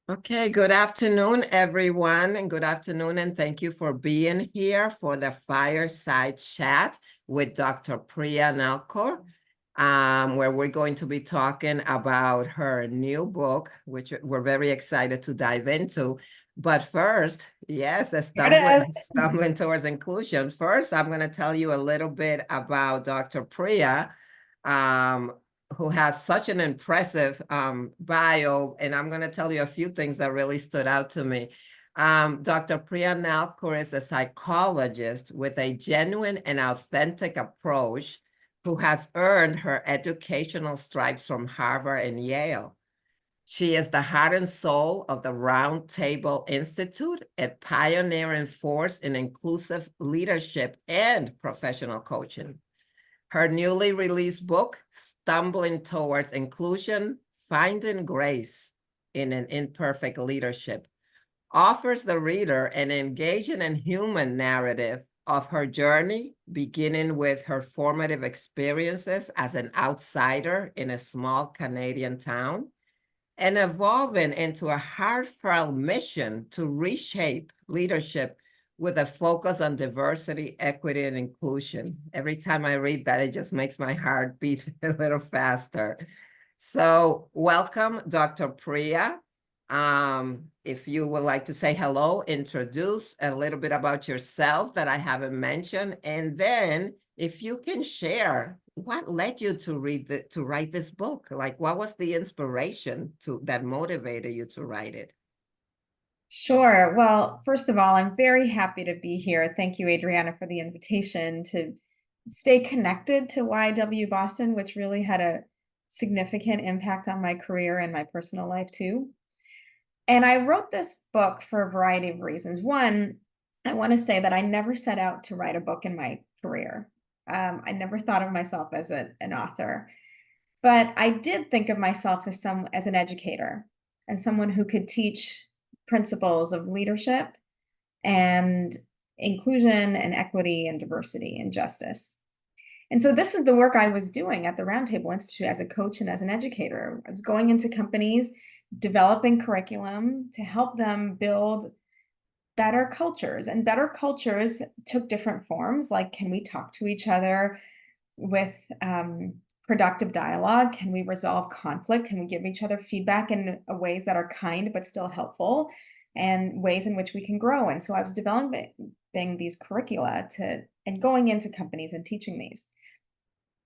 Okay, good afternoon, everyone, and good afternoon, and thank you for being here for the fireside chat with Dr. Priya Nalkur, where we're going to be talking about her new book, which we're very excited to dive into. But first, yes, stumbling towards inclusion. First, I'm going to tell you a little bit about Dr. Priya. Who has such an impressive bio, and I'm going to tell you a few things that really stood out to me. Dr. Priya Nalkur is a psychologist with a genuine and authentic approach who has earned her educational stripes from Harvard and Yale. She is the heart and soul of the RoundTable Institute, a pioneering force in inclusive leadership and professional coaching. Her newly released book, Stumbling Towards Inclusion, Finding Grace in an Imperfect Leadership, offers the reader an engaging and human narrative of her journey, beginning with her formative experiences as an outsider in a small Canadian town, and evolving into a heartfelt mission to reshape leadership with a focus on diversity, equity, and inclusion. Every time I read that, it just makes my heart beat a little faster. So welcome, Dr. Priya. If you would like to say hello, introduce a little bit about yourself that I haven't mentioned, and then if you can share what led you to write this book, like what was the inspiration that motivated you to write it? Sure. Well, first of all, I'm very happy to be here. Thank you, Adriana, for the invitation to stay connected to LeadBoston, which really had a significant impact on my career and my personal life too. And I wrote this book for a variety of reasons. One, I want to say that I never set out to write a book in my career. I never thought of myself as an author, but I did think of myself as an educator and someone who could teach principles of leadership and inclusion and equity and diversity and justice. And so this is the work I was doing at the RoundTable Institute as a coach and as an educator. I was going into companies, developing curriculum to help them build better cultures. And better cultures took different forms, like can we talk to each other with productive dialogue? Can we resolve conflict? Can we give each other feedback in ways that are kind but still helpful, and ways in which we can grow? And so I was developing these curricula and going into companies and teaching these.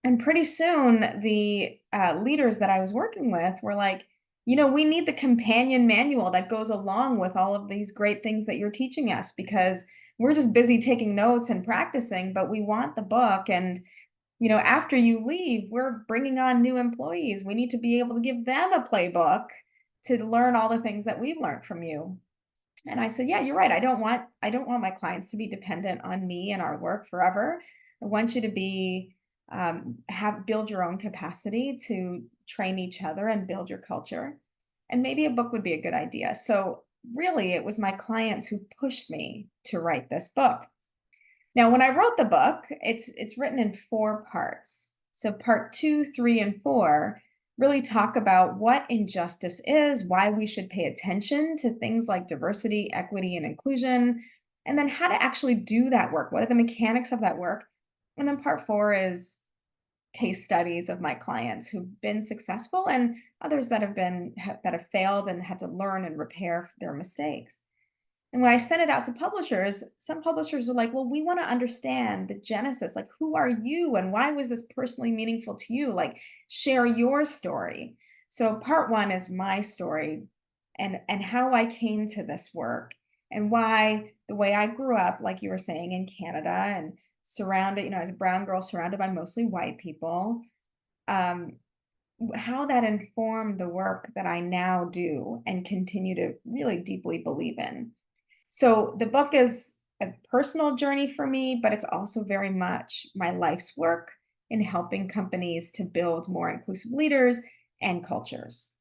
And pretty soon, the leaders that I was working with were like, we need the companion manual that goes along with all of these great things that you're teaching us, because we're just busy taking notes and practicing, but we want the book. And after you leave, we're bringing on new employees. We need to be able to give them a playbook to learn all the things that we've learned from you. And I said, yeah, you're right. I don't want my clients to be dependent on me and our work forever. I want you to be build your own capacity to train each other and build your culture. And maybe a book would be a good idea. So really, it was my clients who pushed me to write this book. Now, when I wrote the book, it's written in 4 parts. So part 2, 3, and 4 really talk about what injustice is, why we should pay attention to things like diversity, equity, and inclusion, and then how to actually do that work. What are the mechanics of that work? And then part 4 is case studies of my clients who've been successful and others that have failed and had to learn and repair their mistakes. And when I sent it out to publishers, some publishers were like, well, we want to understand the genesis. Like, who are you and why was this personally meaningful to you? Like, share your story. So part 1 is my story and how I came to this work, and why the way I grew up, like you were saying, in Canada, and surrounded, as a brown girl surrounded by mostly white people, um, how that informed the work that I now do and continue to really deeply believe in. So the book is a personal journey for me, but it's also very much my life's work in helping companies to build more inclusive leaders and cultures.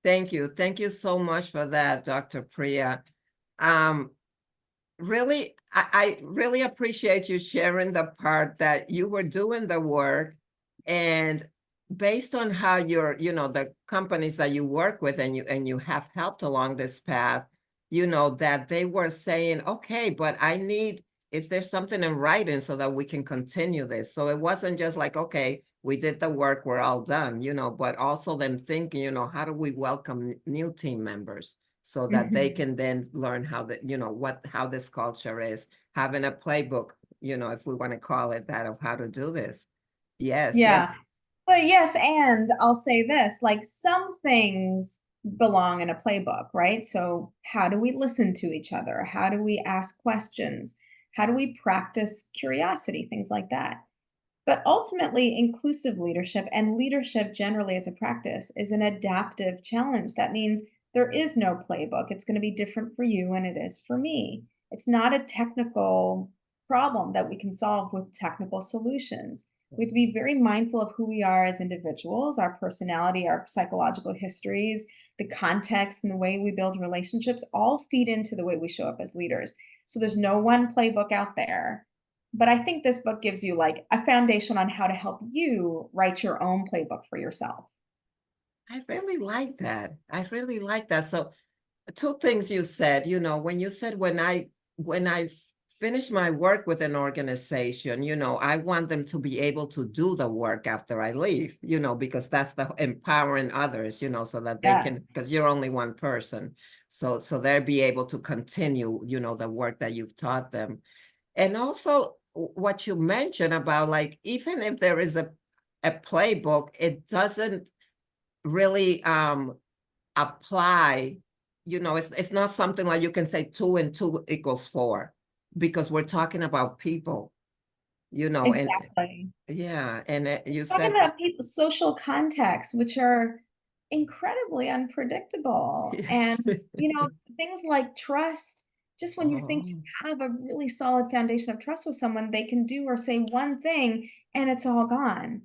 Thank you. Thank you so much for that, Dr. Priya. Really, I really appreciate you sharing the part that you were doing the work and based on how you're, the companies that you work with and you have helped along this path, that they were saying, okay, but is there something in writing so that we can continue this? So it wasn't just like, okay, we did the work, we're all done, but also them thinking, how do we welcome new team members so that they can then learn how this culture is, having a playbook, if we want to call it that, of how to do this. Yes, yes. Yeah. But yes, and I'll say this, like some things belong in a playbook, right? So how do we listen to each other? How do we ask questions? How do we practice curiosity? Things like that. But ultimately, inclusive leadership and leadership generally as a practice is an adaptive challenge. That means there is no playbook. It's going to be different for you and it is for me. It's not a technical problem that we can solve with technical solutions. We have to be very mindful of who we are as individuals, our personality, our psychological histories, the context, and the way we build relationships all feed into the way we show up as leaders. So there's no one playbook out there. But I think this book gives you like a foundation on how to help you write your own playbook for yourself. I really like that. I really like that. So two things you said, when you said when I finish my work with an organization, I want them to be able to do the work after I leave, because that's the empowering others, so that they can, Yes. because you're only one person. So they'll be able to continue, the work that you've taught them. And also what you mentioned about, like, even if there is a playbook, it doesn't really apply. It's not something like you can say 2 and 2 equals 4, because we're talking about people, and Exactly. yeah, and you Talking said about people's social contexts, which are incredibly unpredictable. yes. And, things like trust, just when you think you Oh, have a really solid foundation of trust with someone, they can do or say one thing and it's all gone.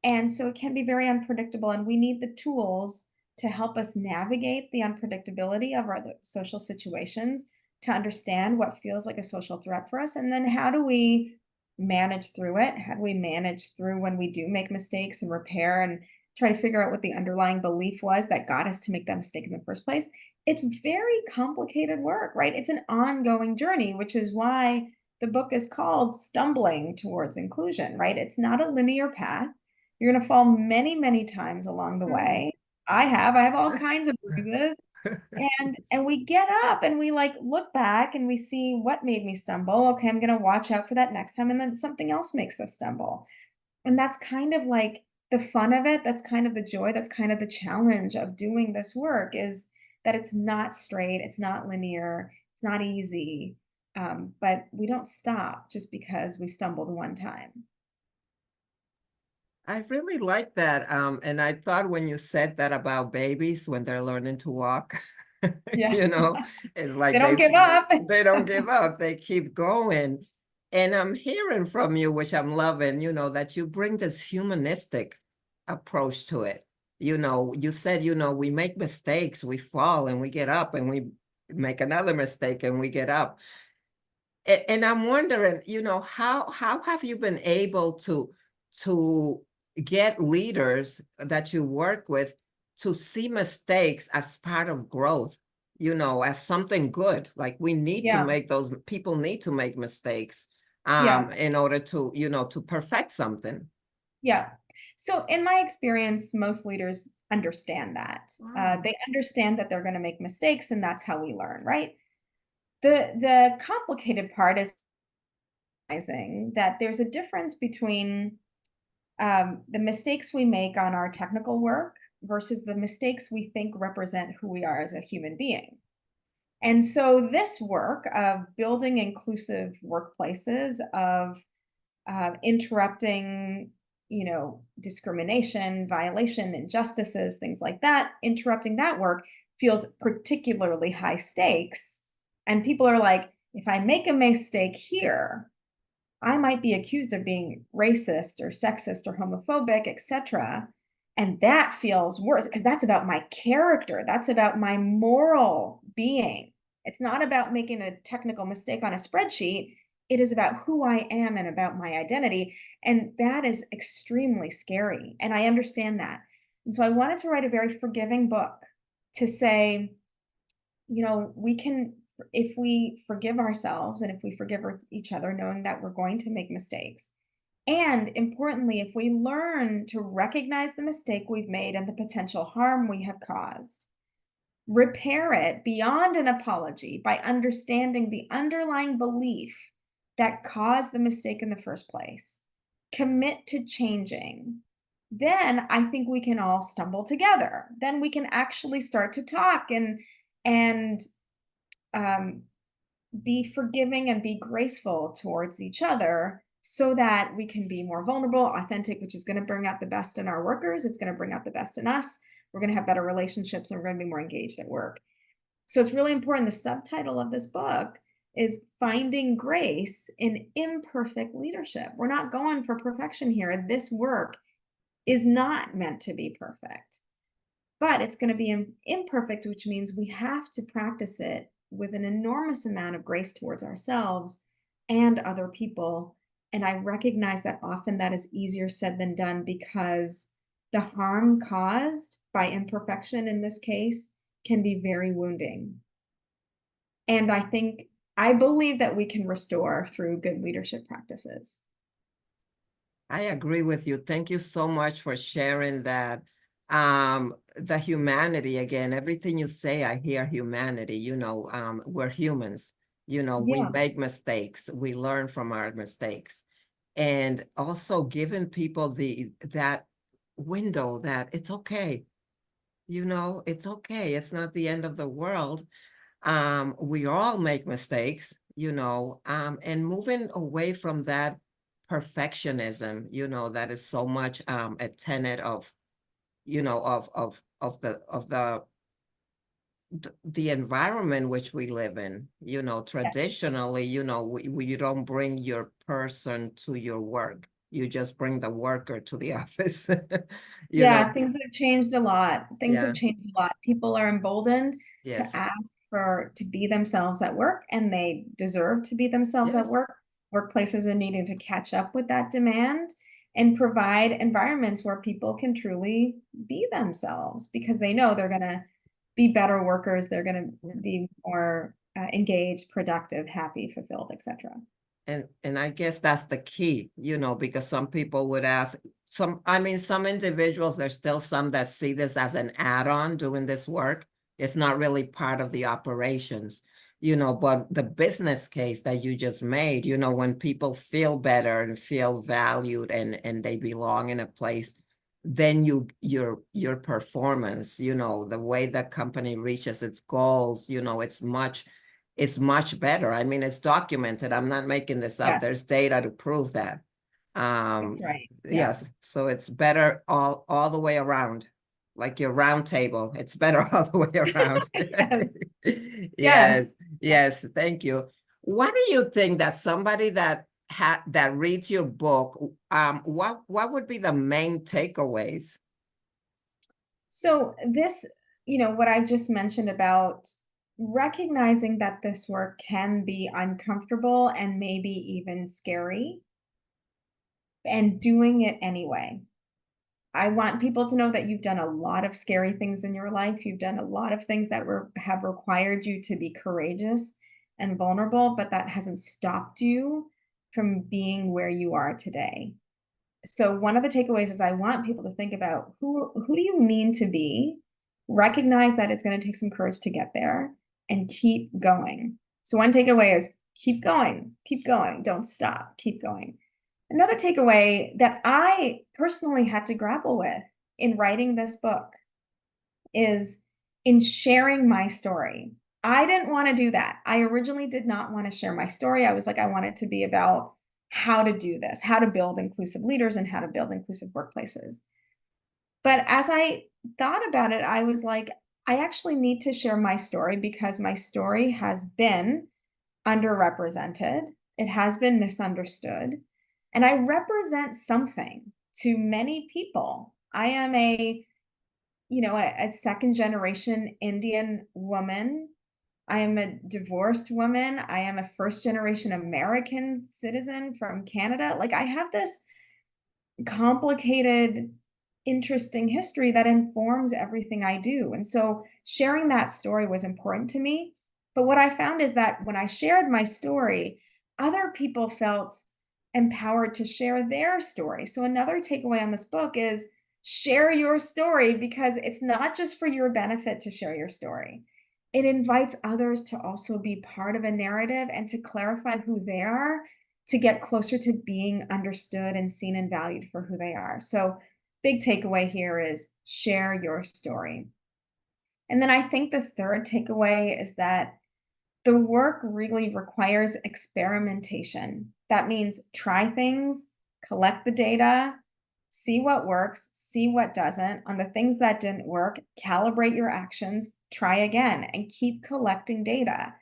And so it can be very unpredictable, and we need the tools to help us navigate the unpredictability of our social situations, to understand what feels like a social threat for us, and then how do we manage through it? How do we manage through when we do make mistakes and repair and try to figure out what the underlying belief was that got us to make that mistake in the first place? It's very complicated work, right? It's an ongoing journey, which is why the book is called Stumbling Towards Inclusion, right? It's not a linear path. You're gonna fall many, many times along the way. I have all kinds of bruises. And we get up and we like look back and we see what made me stumble. Okay, I'm gonna watch out for that next time. And then something else makes us stumble. And that's kind of like the fun of it. That's kind of the joy. That's kind of the challenge of doing this work, is that it's not straight, it's not linear, it's not easy. But we don't stop just because we stumbled one time. I really like that. And I thought when you said that about babies when they're learning to walk, Yeah. it's They like don't give up. they don't give up, they keep going. And I'm hearing from you, which I'm loving, that you bring this humanistic approach to it. You said, we make mistakes, we fall and we get up, and we make another mistake and we get up. And I'm wondering, how have you been able to get leaders that you work with to see mistakes as part of growth, as something good? Like, we need to Yeah. make those people need to make mistakes Yeah. in order to, to perfect something. Yeah. So in my experience, most leaders understand that. Wow. They understand that they're going to make mistakes, and that's how we learn, right? The complicated part is realizing that there's a difference between the mistakes we make on our technical work versus the mistakes we think represent who we are as a human being. And so this work of building inclusive workplaces, of interrupting, discrimination, violation, injustices, things like that, interrupting that work feels particularly high stakes. And people are like, if I make a mistake here, I might be accused of being racist or sexist or homophobic, etc. And that feels worse because that's about my character. That's about my moral being. It's not about making a technical mistake on a spreadsheet. it is about who I am and about my identity. And that is extremely scary. And I understand that. And so I wanted to write a very forgiving book to say, we can, if we forgive ourselves and if we forgive each other, knowing that we're going to make mistakes. And importantly, if we learn to recognize the mistake we've made and the potential harm we have caused, repair it beyond an apology by understanding the underlying belief that caused the mistake in the first place, commit to changing, then I think we can all stumble together. Then we can actually start to talk and um, be forgiving and be graceful towards each other so that we can be more vulnerable, authentic, which is going to bring out the best in our workers. It's going to bring out the best in us. We're going to have better relationships and we're going to be more engaged at work. So it's really important. The subtitle of this book is Finding Grace in Imperfect Leadership. We're not going for perfection here. This work is not meant to be perfect, but it's going to be imperfect, which means we have to practice it with an enormous amount of grace towards ourselves and other people. And I recognize that often that is easier said than done because the harm caused by imperfection in this case can be very wounding. And I believe that we can restore through good leadership practices. I agree with you. Thank you so much for sharing that. The humanity again, everything you say, I hear humanity, we're humans, we Yeah. make mistakes, we learn from our mistakes. And also giving people that window that it's okay, it's okay. It's not the end of the world. We all make mistakes, and moving away from that perfectionism, that is so much a tenet of, the environment which we live in. Traditionally, you don't bring your person to your work. You just bring the worker to the office. Yeah, things have changed a lot. Things have Yeah, changed a lot. People are emboldened to yes, ask to be themselves at work, and they deserve to be themselves at yes. work. Workplaces are needing to catch up with that demand and provide environments where people can truly be themselves because they know they're going to be better workers. They're going to be more engaged, productive, happy, fulfilled, etc. And I guess that's the key, because some people would ask, some individuals, there's still some that see this as an add-on doing this work. It's not really part of the operations, but the business case that you just made, when people feel better and feel valued and they belong in a place, then your performance, the way the company reaches its goals, it's much better. I mean, it's documented. I'm not making this up. Yes, There's data to prove that. that's right. Yeah. Yes, so it's better all the way around, like your round table. It's better all the way around. Yes. Yes, Yes. yes, thank you. What do you think that somebody that reads your book, what would be the main takeaways? So this, what I just mentioned about recognizing that this work can be uncomfortable and maybe even scary and doing it anyway. I want people to know that you've done a lot of scary things in your life. You've done a lot of things that have required you to be courageous and vulnerable, but that hasn't stopped you from being where you are today. So one of the takeaways is I want people to think about who do you mean to be? Recognize that it's going to take some courage to get there and keep going. So one takeaway is keep going, don't stop, keep going. Another takeaway that I personally had to grapple with in writing this book is in sharing my story. I didn't want to do that. I originally did not want to share my story. I was like, I want it to be about how to do this, how to build inclusive leaders and how to build inclusive workplaces. But as I thought about it, I was like, I actually need to share my story because my story has been underrepresented. It has been misunderstood. And I represent something to many people. I am a second generation Indian woman I am a divorced woman. I am a first generation American citizen from Canada. Like I have this complicated, interesting history that informs everything I do. And so sharing that story was important to me. But what I found is that when I shared my story, other people felt empowered to share their story. So another takeaway on this book is share your story because it's not just for your benefit to share your story. It invites others to also be part of a narrative and to clarify who they are to get closer to being understood and seen and valued for who they are. So, big takeaway here is share your story. And then I think the third takeaway is that the work really requires experimentation. That means try things, collect the data, see what works, see what doesn't. On the things that didn't work, calibrate your actions, try again, and keep collecting data.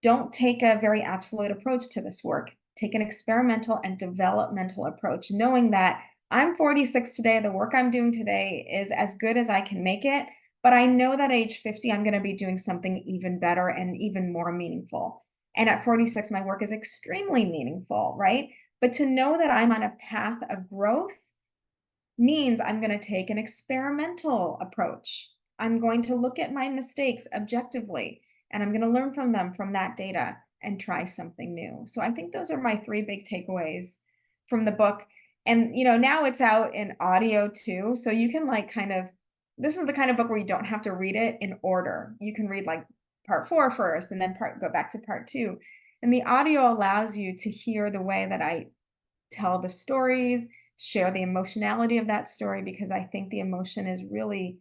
Don't take a very absolute approach to this work. Take an experimental and developmental approach, knowing that I'm 46 today. The work I'm doing today is as good as I can make it. But I know that at age 50, I'm going to be doing something even better and even more meaningful. And at 46, my work is extremely meaningful, right? But to know that I'm on a path of growth means I'm going to take an experimental approach. I'm going to look at my mistakes objectively and I'm going to learn from them from that data and try something new. So I think those are my three big takeaways from the book. And now it's out in audio too. So you can this is the kind of book where you don't have to read it in order. You can read like part 4 first and then go back to part 2. And the audio allows you to hear the way that I tell the stories, share the emotionality of that story, because I think the emotion is really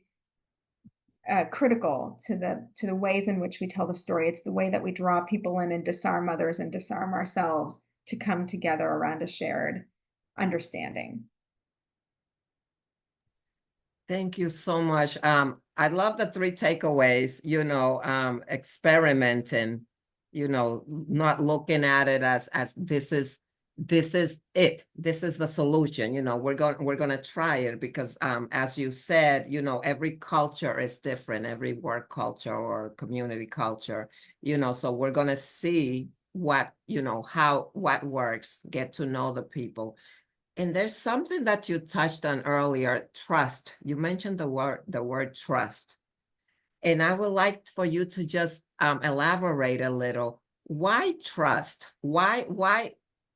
critical to the ways in which we tell the story. It's the way that we draw people in and disarm others and disarm ourselves to come together around a shared understanding. Thank you so much. I love the three takeaways, experimenting, not looking at it as this is it. This is the solution. We're going to try it because as you said, every culture is different, every work culture or community culture, so we're going to see what works, get to know the people. And there's something that you touched on earlier, trust. You mentioned the word trust. And I would like for you to just elaborate a little. Why trust? Why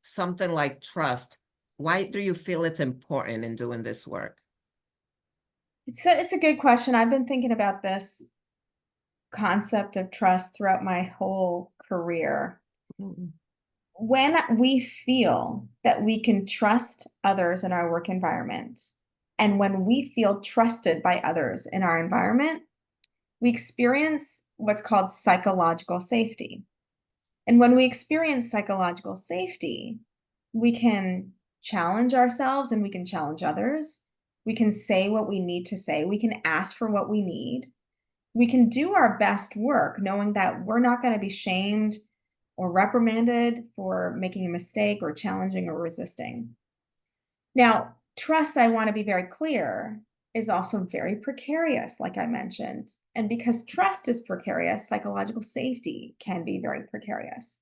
something like trust? Why do you feel it's important in doing this work? It's a good question. I've been thinking about this concept of trust throughout my whole career. Mm. When we feel that we can trust others in our work environment, and when we feel trusted by others in our environment, we experience what's called psychological safety. And when we experience psychological safety, we can challenge ourselves and we can challenge others. We can say what we need to say. We can ask for what we need. We can do our best work knowing that we're not going to be shamed or reprimanded for making a mistake or challenging or resisting. Now, trust, I want to be very clear, is also very precarious, like I mentioned. And because trust is precarious, psychological safety can be very precarious.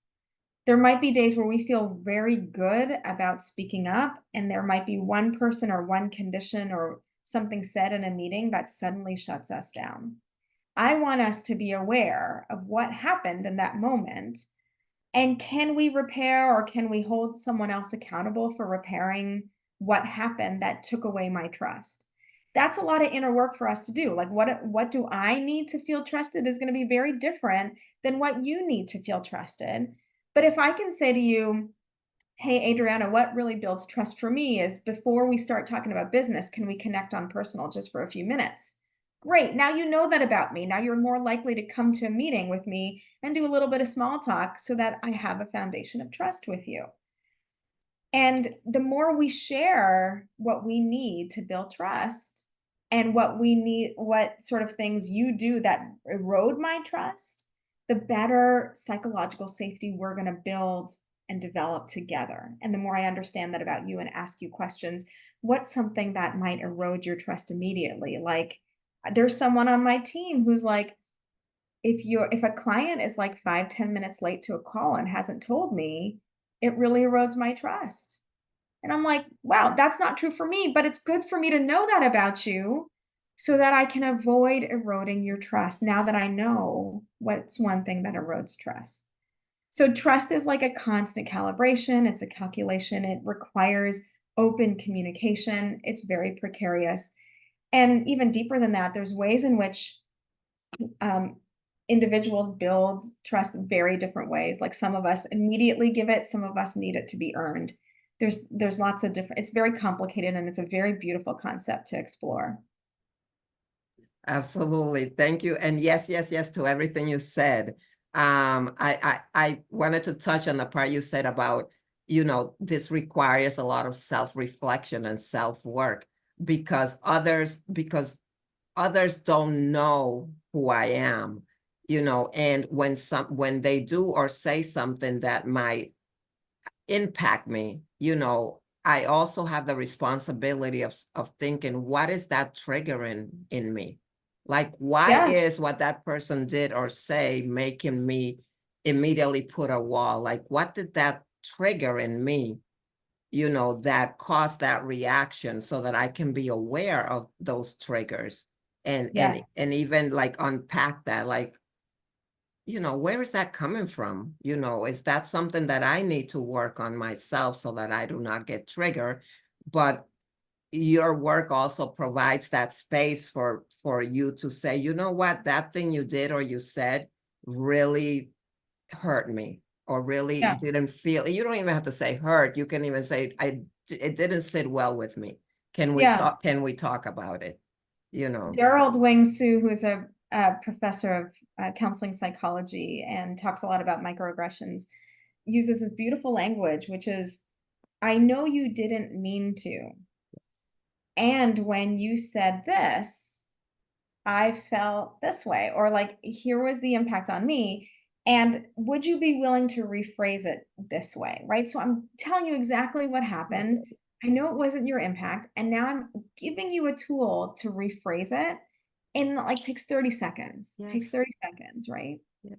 There might be days where we feel very good about speaking up, and there might be one person or one condition or something said in a meeting that suddenly shuts us down. I want us to be aware of what happened in that moment. And can we repair or can we hold someone else accountable for repairing what happened that took away my trust? That's a lot of inner work for us to do. Like what do I need to feel trusted is going to be very different than what you need to feel trusted. But if I can say to you, "Hey Adriana, what really builds trust for me is before we start talking about business, can we connect on personal just for a few minutes?" Great. Now you know that about me. Now you're more likely to come to a meeting with me and do a little bit of small talk so that I have a foundation of trust with you. And the more we share what we need to build trust and what we need, what sort of things you do that erode my trust, the better psychological safety we're going to build and develop together. And the more I understand that about you and ask you questions, what's something that might erode your trust immediately? Like, there's someone on my team who's like, if a client is like 5-10 minutes late to a call and hasn't told me, it really erodes my trust. And I'm like, wow, that's not true for me, but it's good for me to know that about you so that I can avoid eroding your trust now that I know what's one thing that erodes trust. So trust is like a constant calibration, it's a calculation, it requires open communication, it's very precarious. And even deeper than that, there's ways in which um, individuals build trust very different ways. Like some of us immediately give it, some of us need it to be earned. There's lots of different, it's very complicated and it's a very beautiful concept to explore. Absolutely. Thank you. And yes, yes, yes to everything you said. I wanted to touch on the part you said about, this requires a lot of self-reflection and self-work because others don't know who I am, and when they do or say something that might impact me, I also have the responsibility of thinking, what is that triggering in me? Like, why Yes, is what that person did or say making me immediately put a wall? Like, what did that trigger in me, that caused that reaction so that I can be aware of those triggers and yes, even like unpack that, like, where is that coming from? Is that something that I need to work on myself so that I do not get triggered? But your work also provides that space for you to say, you know what, that thing you did or you said really hurt me, or really yeah, didn't feel. You don't even have to say hurt. You can even say, it didn't sit well with me. Can we yeah. talk? Can we talk about it? You know. Daryl Wing Su, who's a professor of counseling psychology and talks a lot about microaggressions, uses this beautiful language, which is, I know you didn't mean to. And when you said this, I felt this way, or like, here was the impact on me. And would you be willing to rephrase it this way? Right. So I'm telling you exactly what happened. I know it wasn't your impact. And now I'm giving you a tool to rephrase it in like takes 30 seconds. Takes Yes. 30 seconds, right? Yeah.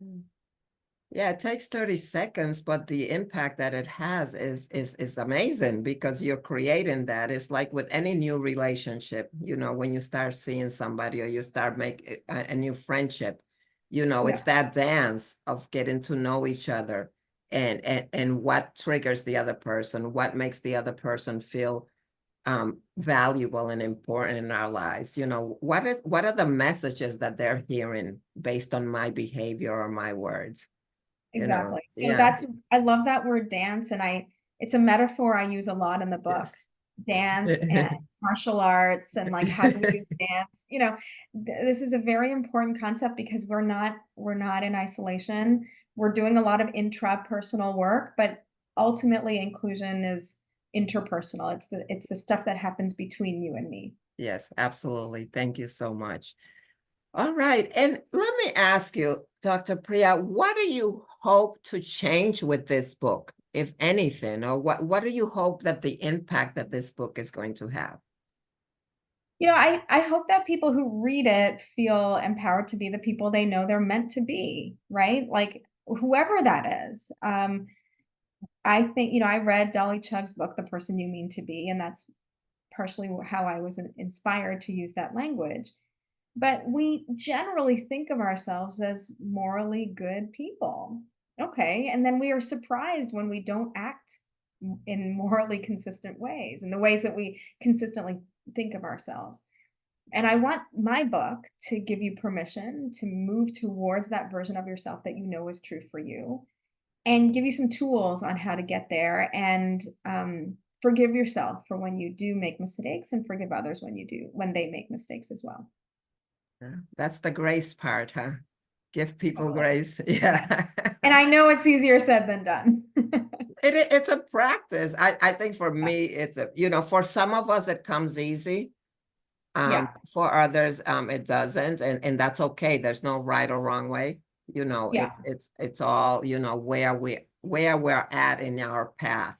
Yeah, it takes 30 seconds, but the impact that it has is amazing because you're creating that. It's like with any new relationship, when you start seeing somebody or you start make a new friendship, Yeah, it's that dance of getting to know each other and what triggers the other person, what makes the other person feel valuable and important in our lives. What are the messages that they're hearing based on my behavior or my words? exactly. So Yeah. I love that word dance. And it's a metaphor I use a lot in the book. Yes. Dance and martial arts and like how do we use dance, this is a very important concept because we're not in isolation, we're doing a lot of intrapersonal work, but ultimately inclusion is interpersonal. It's the stuff that happens between you and me. Yes, absolutely. Thank you so much. All right. And let me ask you, Dr. Priya, what do you hope to change with this book, if anything, or what do you hope that the impact that this book is going to have? I hope that people who read it feel empowered to be the people they know they're meant to be, right? Like whoever that is. I think, I read Dolly Chugg's book, The Person You Mean to Be, and that's partially how I was inspired to use that language. But we generally think of ourselves as morally good people. Okay. And then we are surprised when we don't act in morally consistent ways, in the ways that we consistently think of ourselves. And I want my book to give you permission to move towards that version of yourself that you know is true for you and give you some tools on how to get there and forgive yourself for when you do make mistakes and forgive others when they make mistakes as well. Yeah, that's the grace part, huh? Give people Totally. grace. Yeah. Yeah. And I know it's easier said than done. It's a practice. I think for Yeah. me, for some of us, it comes easy. Yeah. For others, it doesn't, and that's okay. There's no right or wrong way. Yeah. It's all, where we're at in our path.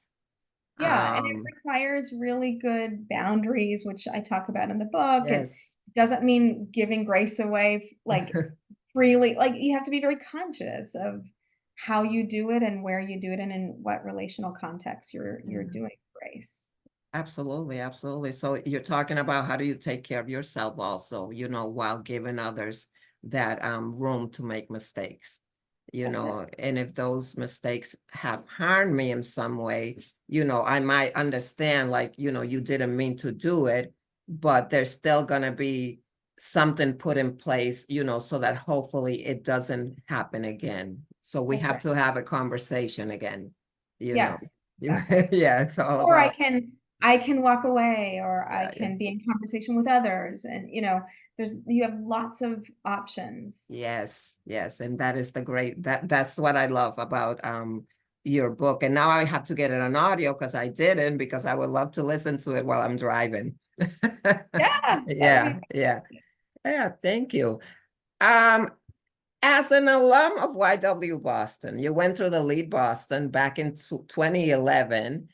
Yeah. And it Um, requires really good boundaries, which I talk about in the book. It yes. doesn't mean giving grace away, like freely, like you have to be very conscious of how you do it and where you do it and in what relational context you're doing grace. Absolutely, absolutely. So you're talking about how do you take care of yourself also, while giving others that room to make mistakes, That's it. and if those mistakes have harmed me in some way, I might understand like, you didn't mean to do it, but there's still gonna be something put in place, so that hopefully it doesn't happen again. So we That's have right. to have a conversation again, you know. Yes, exactly. Yeah, it's all Or about. I can walk away, or I Yeah, yeah. can be in conversation with others, and you have lots of options. Yes, yes. And that is the great that's what I love about your book. And now I have to get it on audio because I didn't, because I would love to listen to it while I'm driving. Yeah, that would be Yeah, yeah. Yeah, thank you. Um, as an alum of YW Boston, you went through the LeadBoston back in 2011.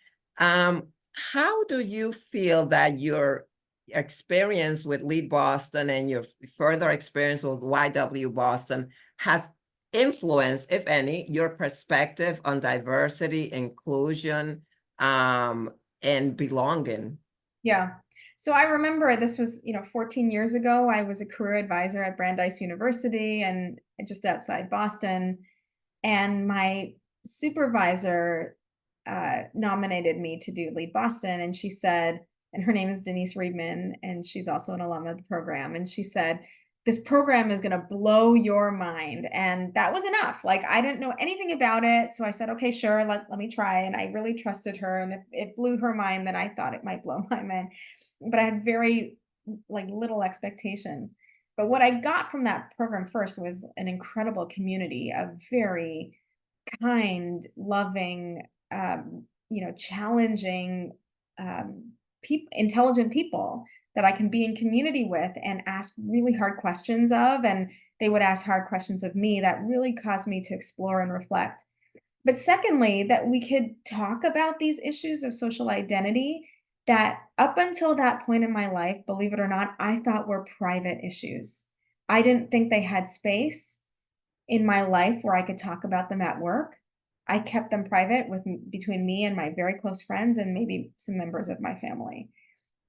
How do you feel that your experience with LeadBoston and your further experience with YW Boston has influenced, if any, your perspective on diversity, inclusion, and belonging? Yeah. So I remember this was, 14 years ago. I was a career advisor at Brandeis University and just outside Boston. And my supervisor nominated me to do Lead Boston. And she said, and her name is Denise Riedman, and she's also an alum of the program. And she said, this program is going to blow your mind. And that was enough. Like, I didn't know anything about it. So I said, okay, sure, let me try. And I really trusted her. And if it blew her mind, then I thought it might blow my mind. But I had very like little expectations. But what I got from that program first was an incredible community of very kind, loving, challenging, intelligent people that I can be in community with and ask really hard questions of. And they would ask hard questions of me that really caused me to explore and reflect. But secondly, that we could talk about these issues of social identity that up until that point in my life, believe it or not, I thought were private issues. I didn't think they had space in my life where I could talk about them at work. I kept them private between me and my very close friends and maybe some members of my family.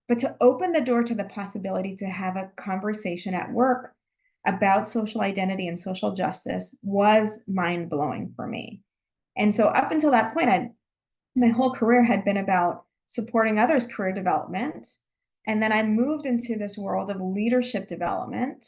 But to open the door to the possibility to have a conversation at work about social identity and social justice was mind blowing for me. And so up until that point, my whole career had been about supporting others' career development. And then I moved into this world of leadership development.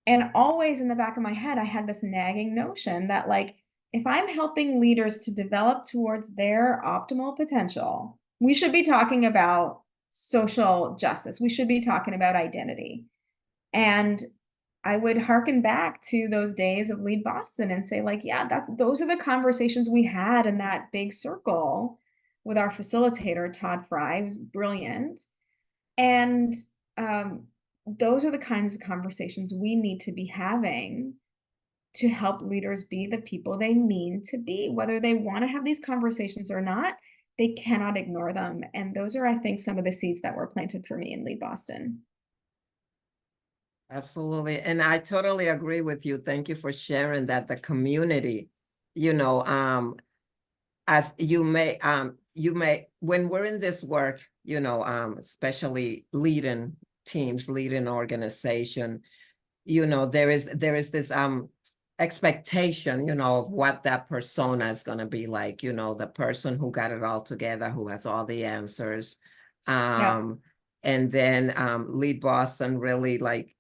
And always in the back of my head, I had this nagging notion that, like, if I'm helping leaders to develop towards their optimal potential, we should be talking about social justice. We should be talking about identity. And I would hearken back to those days of Lead Boston and say, like, yeah, those are the conversations we had in that big circle with our facilitator, Todd Fry, who's brilliant. And those are the kinds of conversations we need to be having to help leaders be the people they mean to be. Whether they want to have these conversations or not, they cannot ignore them. And those are, I think, some of the seeds that were planted for me in Lead Boston. Absolutely. And I totally agree with you. Thank you for sharing that. The community, you know, as you may, when we're in this work, especially leading teams, leading organization, there is this expectation, of what that persona is going to be like, the person who got it all together, who has all the answers. Yeah. And then Lead Boston really like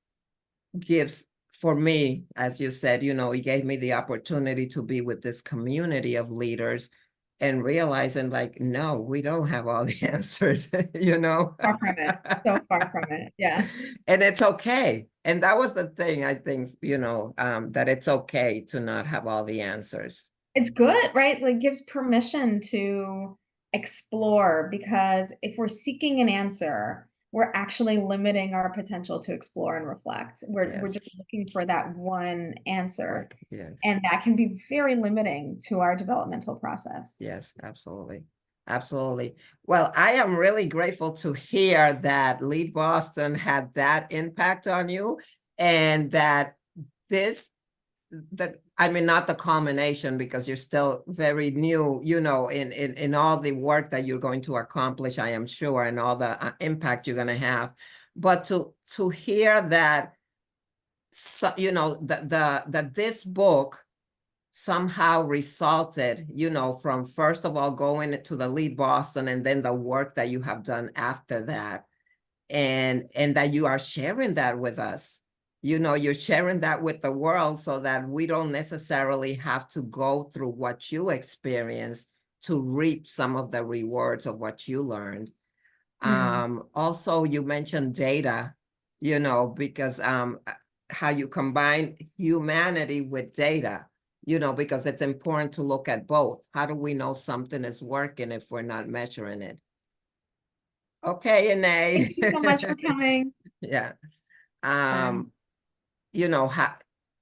gives, for me, as you said, he gave me the opportunity to be with this community of leaders and realizing like, no, we don't have all the answers, Far from it. So far from it. Yeah. And it's okay. And that was the thing, I think, that it's okay to not have all the answers. It's good, right? Like, gives permission to explore, because if we're seeking an answer, we're actually limiting our potential to explore and reflect. We're Yes. just looking for that one answer. Right. Yes. And that can be very limiting to our developmental process. Yes, absolutely. Absolutely. Well, I am really grateful to hear that Lead Boston had that impact on you, and that this I mean, not the culmination, because you're still very new, in all the work that you're going to accomplish, I am sure, and all the impact you're going to have. But to hear that, so, that this book somehow resulted, from first of all going to the LeadBoston, and then the work that you have done after that, and that you are sharing that with us. You're sharing that with the world, so that we don't necessarily have to go through what you experienced to reap some of the rewards of what you learned. Also, you mentioned data, because how you combine humanity with data, because it's important to look at both. How do we know something is working if we're not measuring it? Okay, Thank you so much for Ed. coming. Yeah. How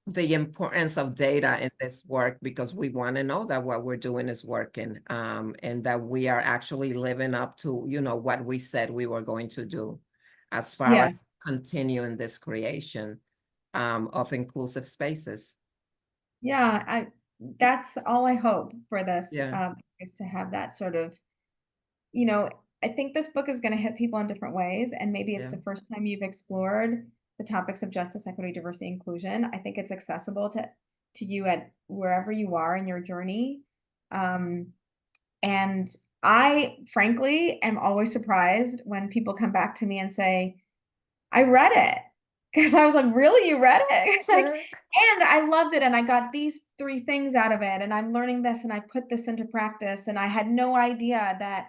the importance of data in this work, because we want to know that what we're doing is working, and that we are actually living up to, what we said we were going to do as far Yeah. as continuing this creation of inclusive spaces. Yeah, that's all I hope for this, Yeah, is to have that sort of, you know, I think this book is gonna hit people in different ways, and maybe it's yeah, the first time you've explored the topics of justice, equity, diversity, inclusion. I think it's accessible to you at wherever you are in your journey. Um, and I frankly am always surprised when people come back to me and say, I read it because I was like, "Really? You read it?" Like, yeah, and I loved it, and I got these 3 things out of it, and I'm learning this, and I put this into practice, and I had no idea that,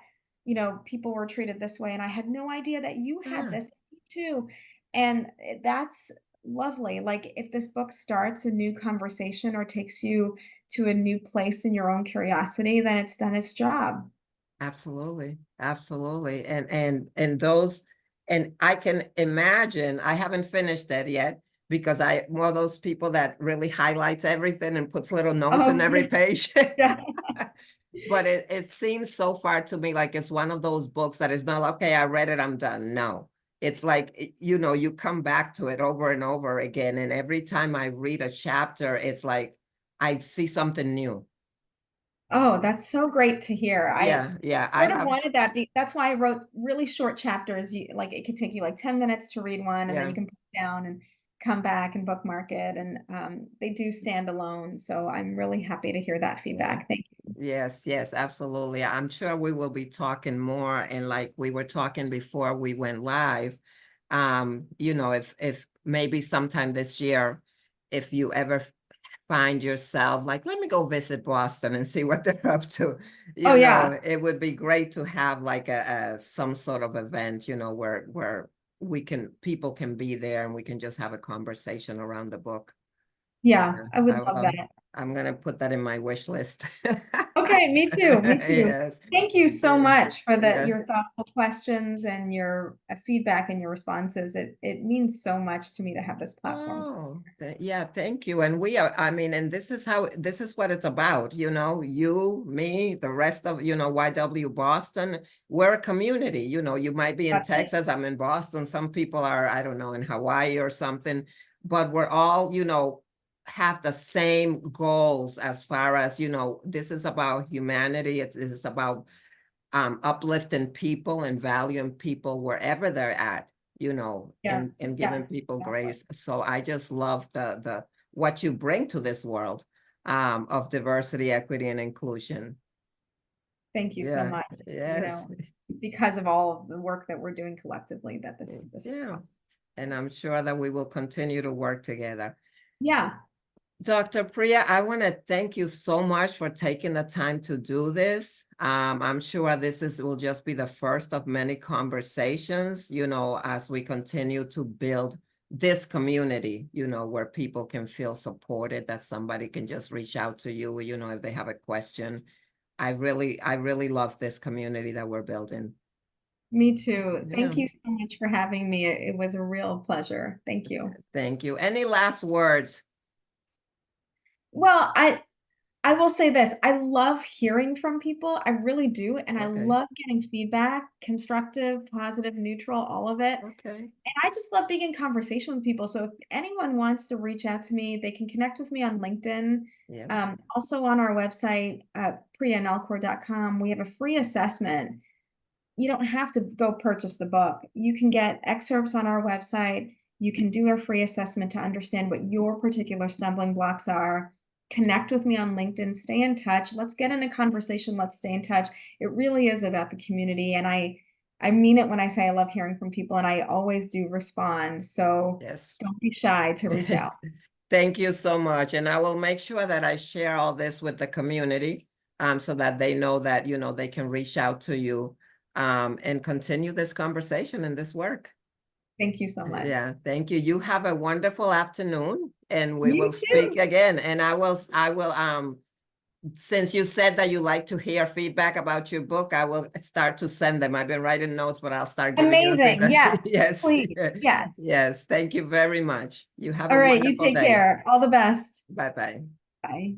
people were treated this way, and I had no idea that you had yeah. this too. And that's lovely. Like, if this book starts a new conversation or takes you to a new place in your own curiosity, then it's done its job. Absolutely, absolutely. And those, and I can imagine, I haven't finished that yet, because I'm one of those people that really highlights everything and puts little notes in Oh, every page. yeah. But it seems so far to me like it's one of those books that is not, okay, I read it, I'm done. No. It's like, you come back to it over and over again. And every time I read a chapter, it's like I see something new. Oh, that's so great to hear. I Yeah, yeah. I sort of have, wanted that. That's why I wrote really short chapters. Like it could take you like 10 minutes to read one, and then yeah. you can put it down and come back and bookmark it. And they do stand alone. So I'm really happy to hear that Yeah. feedback. Thank you. Yes, yes, absolutely. I'm sure we will be talking more. And like we were talking before we went live, if maybe sometime this year, if you ever find yourself like, let me go visit Boston and see what they're up to, Oh, yeah. it would be great to have like a some sort of event, where people can be there and we can just have a conversation around the book. Yeah, Yeah, I would love that. I'm gonna put that in my wish list. Okay, me too. Me too. Yes. Thank you so Yeah. much for Yeah. your thoughtful questions and your feedback and your responses. It means so much to me to have this platform. Oh, yeah, thank you. And we are, I mean, and this is what it's about, you, me, the rest of, YW Boston, we're a community, you might be in That's it. Texas, I'm in Boston, some people are, I don't know, in Hawaii or something, but we're all, have the same goals as far as, this is about humanity. It's about uplifting people and valuing people wherever they're at, Yeah. and giving Yes, people exactly. grace. So I just love the what you bring to this world of diversity, equity, and inclusion. Thank you so Yeah, much. You yes, know, because of all of the work that we're doing collectively, that this is yeah. possible. And I'm sure that we will continue to work together. Yeah, Dr. Priya, I want to thank you so much for taking the time to do this. I'm sure will just be the first of many conversations, as we continue to build this community, where people can feel supported, that somebody can just reach out to you, if they have a question. I really love this community that we're building. me too. Yeah, Thank you so much for having me. It was a real pleasure. Thank you. thank you. Any last words? Well, I will say this, I love hearing from people. I really do. And I Okay. love getting feedback, constructive, positive, neutral, all of it. Okay. And I just love being in conversation with people. So if anyone wants to reach out to me, they can connect with me on LinkedIn. Yeah. Also on our website, priyanalkur.com, we have a free assessment. You don't have to go purchase the book. You can get excerpts on our website. You can do a free assessment to understand what your particular stumbling blocks are. Connect with me on LinkedIn, stay in touch. Let's get in a conversation. Let's stay in touch. It really is about the community. And I mean it when I say I love hearing from people, and I always do respond. So Yes. don't be shy to reach out. Thank you so much. And I will make sure that I share all this with the community so that they know that, you know, they can reach out to you and continue this conversation and this work. Thank you so much. Yeah, thank you. You have a wonderful afternoon and we You will speak too. again. And I will, since you said that you like to hear feedback about your book, I will start to send them. I've been writing notes, but I'll start giving you the Amazing. feedback. Yes, Yes. please. Yes. Yes. Thank you very much. You have All a right. You wonderful take day. care. All the best. Bye-bye. Bye.